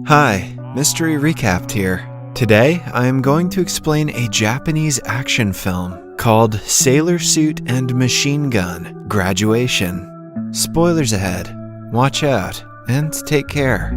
Hi, Mystery Recapped here. Today, I am going to explain a Japanese action film called Sailor Suit and Machine Gun: Graduation. Spoilers ahead. Watch out, and take care.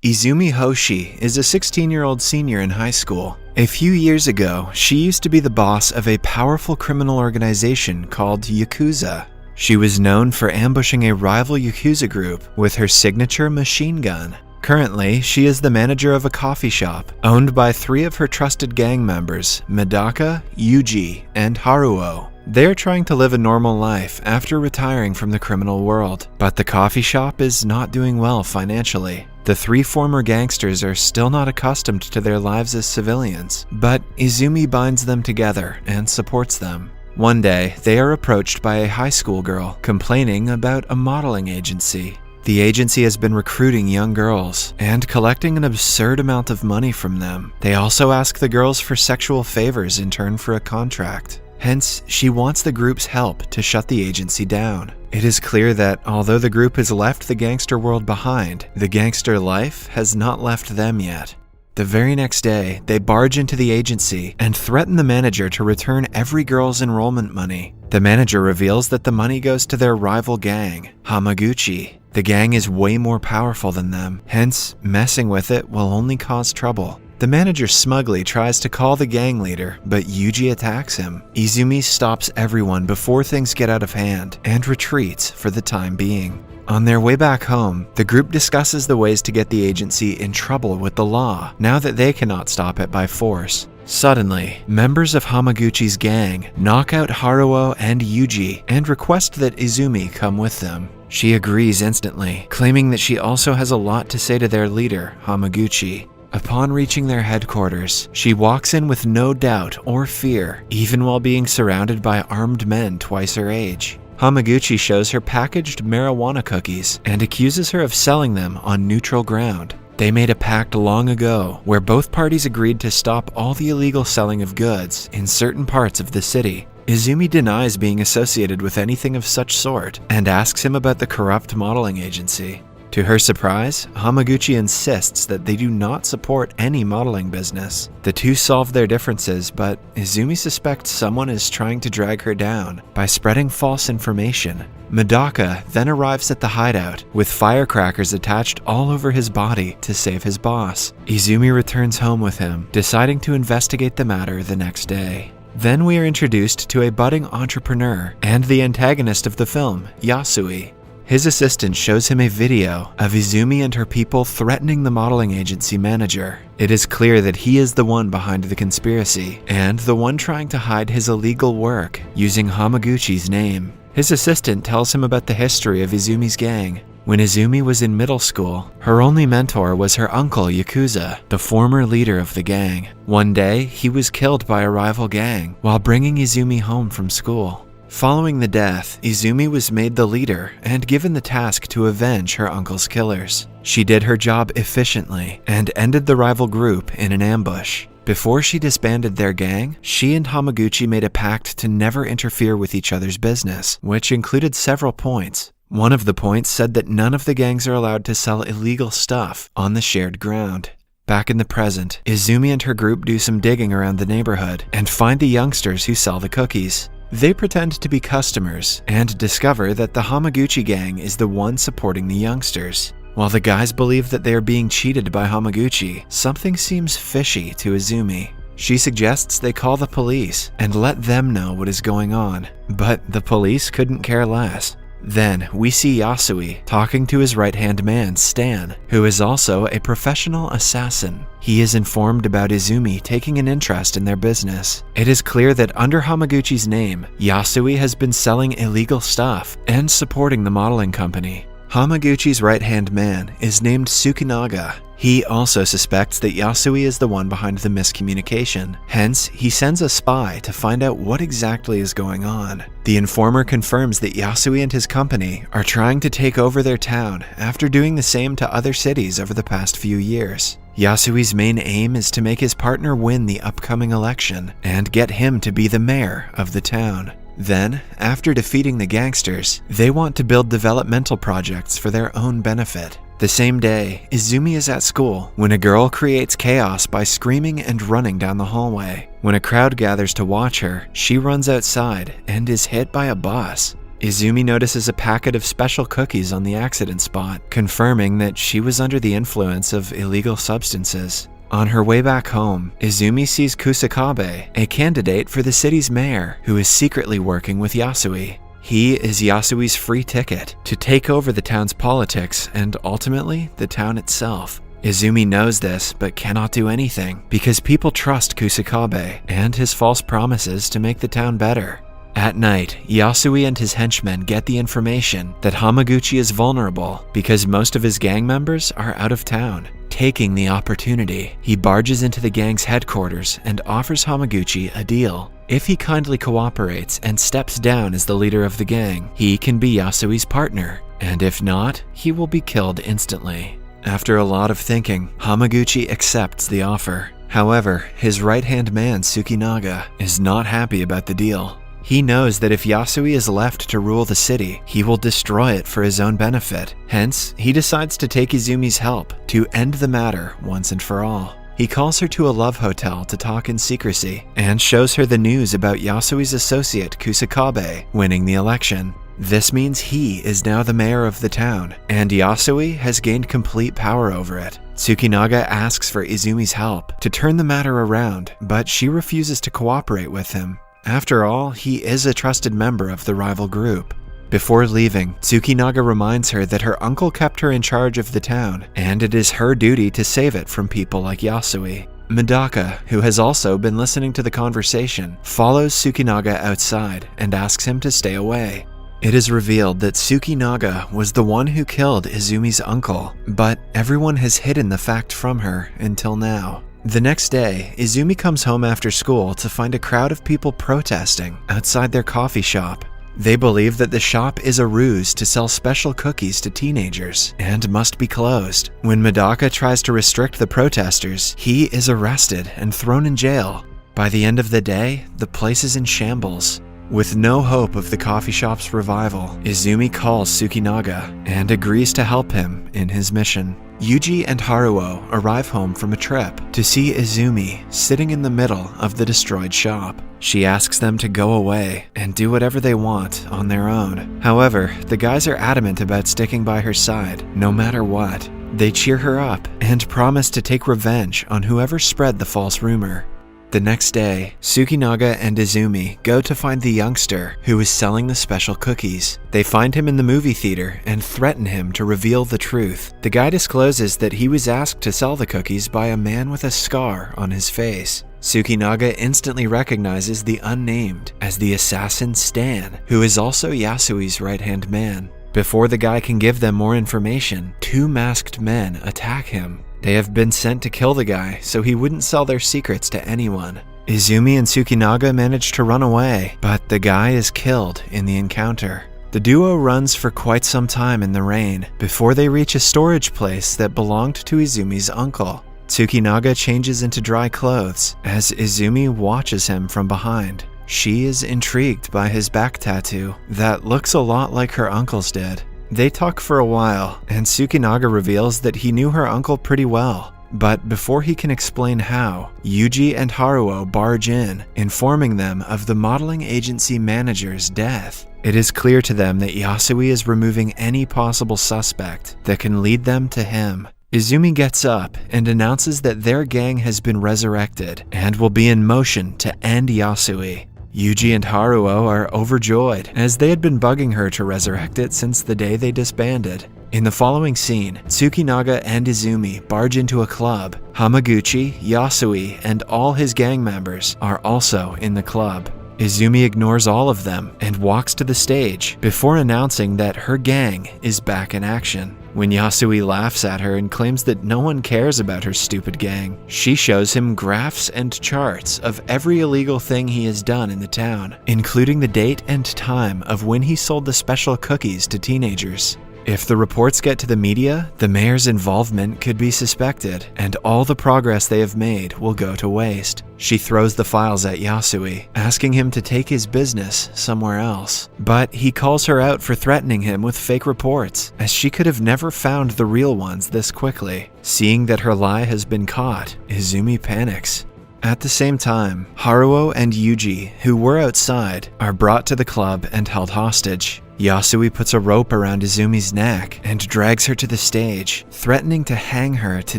Izumi Hoshi is a 16-year-old senior in high school. A few years ago, she used to be the boss of a powerful criminal organization called Yakuza. She was known for ambushing a rival Yakuza group with her signature machine gun. Currently, she is the manager of a coffee shop owned by three of her trusted gang members, Medaka, Yuji, and Haruo. They are trying to live a normal life after retiring from the criminal world, but the coffee shop is not doing well financially. The three former gangsters are still not accustomed to their lives as civilians, but Izumi binds them together and supports them. One day, they are approached by a high school girl complaining about a modeling agency. The agency has been recruiting young girls and collecting an absurd amount of money from them. They also ask the girls for sexual favors in turn for a contract. Hence, she wants the group's help to shut the agency down. It is clear that although the group has left the gangster world behind, the gangster life has not left them yet. The very next day, they barge into the agency and threaten the manager to return every girl's enrollment money. The manager reveals that the money goes to their rival gang, Hamaguchi. The gang is way more powerful than them, hence messing with it will only cause trouble. The manager smugly tries to call the gang leader, but Yuji attacks him. Izumi stops everyone before things get out of hand and retreats for the time being. On their way back home, the group discusses the ways to get the agency in trouble with the law, now that they cannot stop it by force. Suddenly, members of Hamaguchi's gang knock out Haruo and Yuji and request that Izumi come with them. She agrees instantly, claiming that she also has a lot to say to their leader, Hamaguchi. Upon reaching their headquarters, she walks in with no doubt or fear, even while being surrounded by armed men twice her age. Hamaguchi shows her packaged marijuana cookies and accuses her of selling them on neutral ground. They made a pact long ago where both parties agreed to stop all the illegal selling of goods in certain parts of the city. Izumi denies being associated with anything of such sort and asks him about the corrupt modeling agency. To her surprise, Hamaguchi insists that they do not support any modeling business. The two solve their differences, but Izumi suspects someone is trying to drag her down by spreading false information. Medaka then arrives at the hideout with firecrackers attached all over his body to save his boss. Izumi returns home with him, deciding to investigate the matter the next day. Then we are introduced to a budding entrepreneur and the antagonist of the film, Yasui. His assistant shows him a video of Izumi and her people threatening the modeling agency manager. It is clear that he is the one behind the conspiracy and the one trying to hide his illegal work using Hamaguchi's name. His assistant tells him about the history of Izumi's gang. When Izumi was in middle school, her only mentor was her uncle Yakuza, the former leader of the gang. One day, he was killed by a rival gang while bringing Izumi home from school. Following the death, Izumi was made the leader and given the task to avenge her uncle's killers. She did her job efficiently and ended the rival group in an ambush. Before she disbanded their gang, she and Hamaguchi made a pact to never interfere with each other's business, which included several points. One of the points said that none of the gangs are allowed to sell illegal stuff on the shared ground. Back in the present, Izumi and her group do some digging around the neighborhood and find the youngsters who sell the cookies. They pretend to be customers and discover that the Hamaguchi gang is the one supporting the youngsters. While the guys believe that they are being cheated by Hamaguchi, something seems fishy to Izumi. She suggests they call the police and let them know what is going on, but the police couldn't care less. Then we see Yasui talking to his right-hand man, Stan, who is also a professional assassin. He is informed about Izumi taking an interest in their business. It is clear that under Hamaguchi's name, Yasui has been selling illegal stuff and supporting the modeling company. Hamaguchi's right-hand man is named Tsukinaga. He also suspects that Yasui is the one behind the miscommunication. Hence, he sends a spy to find out what exactly is going on. The informer confirms that Yasui and his company are trying to take over their town after doing the same to other cities over the past few years. Yasui's main aim is to make his partner win the upcoming election and get him to be the mayor of the town. Then, after defeating the gangsters, they want to build developmental projects for their own benefit. The same day, Izumi is at school when a girl creates chaos by screaming and running down the hallway. When a crowd gathers to watch her, she runs outside and is hit by a bus. Izumi notices a packet of special cookies on the accident spot, confirming that she was under the influence of illegal substances. On her way back home, Izumi sees Kusakabe, a candidate for the city's mayor, who is secretly working with Yasui. He is Yasui's free ticket to take over the town's politics and ultimately the town itself. Izumi knows this but cannot do anything because people trust Kusakabe and his false promises to make the town better. At night, Yasui and his henchmen get the information that Hamaguchi is vulnerable because most of his gang members are out of town. Taking the opportunity, he barges into the gang's headquarters and offers Hamaguchi a deal. If he kindly cooperates and steps down as the leader of the gang, he can be Yasui's partner, and if not, he will be killed instantly. After a lot of thinking, Hamaguchi accepts the offer. However, his right-hand man Tsukinaga is not happy about the deal. He knows that if Yasui is left to rule the city, he will destroy it for his own benefit. Hence, he decides to take Izumi's help to end the matter once and for all. He calls her to a love hotel to talk in secrecy and shows her the news about Yasui's associate Kusakabe winning the election. This means he is now the mayor of the town, and Yasui has gained complete power over it. Tsukinaga asks for Izumi's help to turn the matter around, but she refuses to cooperate with him. After all, he is a trusted member of the rival group. Before leaving, Tsukinaga reminds her that her uncle kept her in charge of the town, and it is her duty to save it from people like Yasui. Medaka, who has also been listening to the conversation, follows Tsukinaga outside and asks him to stay away. It is revealed that Tsukinaga was the one who killed Izumi's uncle, but everyone has hidden the fact from her until now. The next day, Izumi comes home after school to find a crowd of people protesting outside their coffee shop. They believe that the shop is a ruse to sell special cookies to teenagers and must be closed. When Medaka tries to restrict the protesters, he is arrested and thrown in jail. By the end of the day, the place is in shambles. With no hope of the coffee shop's revival, Izumi calls Tsukinaga and agrees to help him in his mission. Yuji and Haruo arrive home from a trip to see Izumi sitting in the middle of the destroyed shop. She asks them to go away and do whatever they want on their own. However, the guys are adamant about sticking by her side, no matter what. They cheer her up and promise to take revenge on whoever spread the false rumor. The next day, Tsukinaga and Izumi go to find the youngster who is selling the special cookies. They find him in the movie theater and threaten him to reveal the truth. The guy discloses that he was asked to sell the cookies by a man with a scar on his face. Tsukinaga instantly recognizes the unnamed as the assassin Stan, who is also Yasui's right-hand man. Before the guy can give them more information, two masked men attack him. They have been sent to kill the guy so he wouldn't sell their secrets to anyone. Izumi and Tsukinaga manage to run away, but the guy is killed in the encounter. The duo runs for quite some time in the rain before they reach a storage place that belonged to Izumi's uncle. Tsukinaga changes into dry clothes as Izumi watches him from behind. She is intrigued by his back tattoo that looks a lot like her uncle's did. They talk for a while, and Tsukinaga reveals that he knew her uncle pretty well. But before he can explain how, Yuji and Haruo barge in, informing them of the modeling agency manager's death. It is clear to them that Yasui is removing any possible suspect that can lead them to him. Izumi gets up and announces that their gang has been resurrected and will be in motion to end Yasui. Yuji and Haruo are overjoyed, as they had been bugging her to resurrect it since the day they disbanded. In the following scene, Tsukinaga and Izumi barge into a club. Hamaguchi, Yasui, and all his gang members are also in the club. Izumi ignores all of them and walks to the stage before announcing that her gang is back in action. When Yasui laughs at her and claims that no one cares about her stupid gang, she shows him graphs and charts of every illegal thing he has done in the town, including the date and time of when he sold the special cookies to teenagers. If the reports get to the media, the mayor's involvement could be suspected, and all the progress they have made will go to waste. She throws the files at Yasui, asking him to take his business somewhere else. But he calls her out for threatening him with fake reports, as she could have never found the real ones this quickly. Seeing that her lie has been caught, Izumi panics. At the same time, Haruo and Yuji, who were outside, are brought to the club and held hostage. Yasui puts a rope around Izumi's neck and drags her to the stage, threatening to hang her to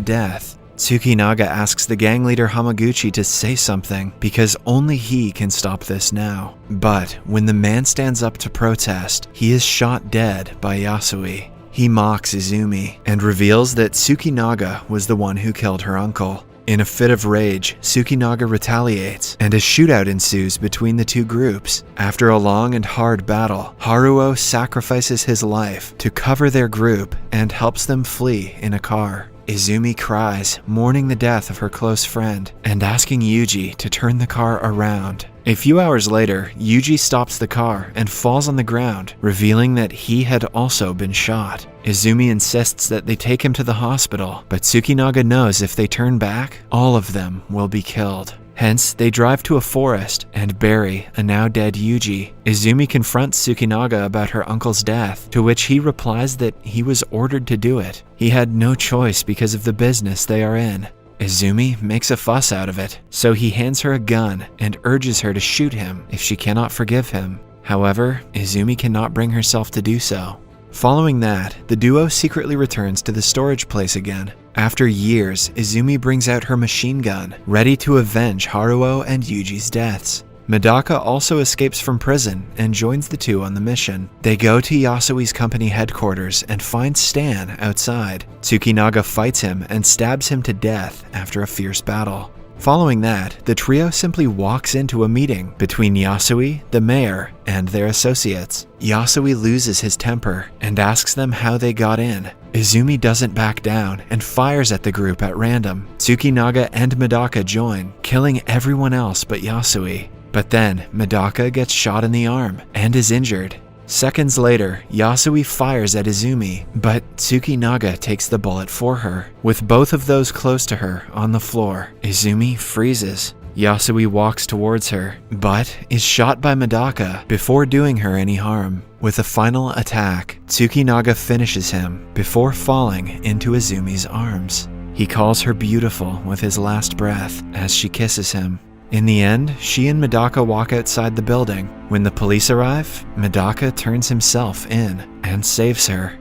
death. Tsukinaga asks the gang leader Hamaguchi to say something because only he can stop this now. But when the man stands up to protest, he is shot dead by Yasui. He mocks Izumi and reveals that Tsukinaga was the one who killed her uncle. In a fit of rage, Tsukinaga retaliates, and a shootout ensues between the two groups. After a long and hard battle, Haruo sacrifices his life to cover their group and helps them flee in a car. Izumi cries, mourning the death of her close friend, and asking Yuji to turn the car around. A few hours later, Yuji stops the car and falls on the ground, revealing that he had also been shot. Izumi insists that they take him to the hospital, but Tsukinaga knows if they turn back, all of them will be killed. Hence, they drive to a forest and bury a now dead Yuji. Izumi confronts Tsukinaga about her uncle's death, to which he replies that he was ordered to do it. He had no choice because of the business they are in. Izumi makes a fuss out of it, so he hands her a gun and urges her to shoot him if she cannot forgive him. However, Izumi cannot bring herself to do so. Following that, the duo secretly returns to the storage place again. After years, Izumi brings out her machine gun, ready to avenge Haruo and Yuji's deaths. Medaka also escapes from prison and joins the two on the mission. They go to Yasui's company headquarters and find Stan outside. Tsukinaga fights him and stabs him to death after a fierce battle. Following that, the trio simply walks into a meeting between Yasui, the mayor, and their associates. Yasui loses his temper and asks them how they got in. Izumi doesn't back down and fires at the group at random. Tsukinaga and Medaka join, killing everyone else but Yasui. But then, Medaka gets shot in the arm and is injured. Seconds later, Yasui fires at Izumi, but Tsukinaga takes the bullet for her. With both of those close to her on the floor, Izumi freezes. Yasui walks towards her, but is shot by Medaka before doing her any harm. With a final attack, Tsukinaga finishes him before falling into Izumi's arms. He calls her beautiful with his last breath as she kisses him. In the end, she and Medaka walk outside the building. When the police arrive, Medaka turns himself in and saves her.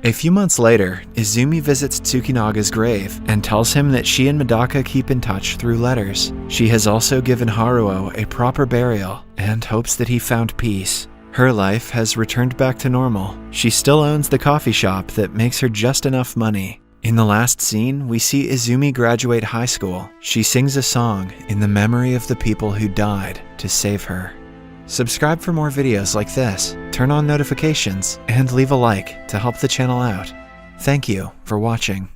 A few months later, Izumi visits Tsukinaga's grave and tells him that she and Medaka keep in touch through letters. She has also given Haruo a proper burial and hopes that he found peace. Her life has returned back to normal. She still owns the coffee shop that makes her just enough money. In the last scene, we see Izumi graduate high school. She sings a song in the memory of the people who died to save her. Subscribe for more videos like this, turn on notifications, and leave a like to help the channel out. Thank you for watching.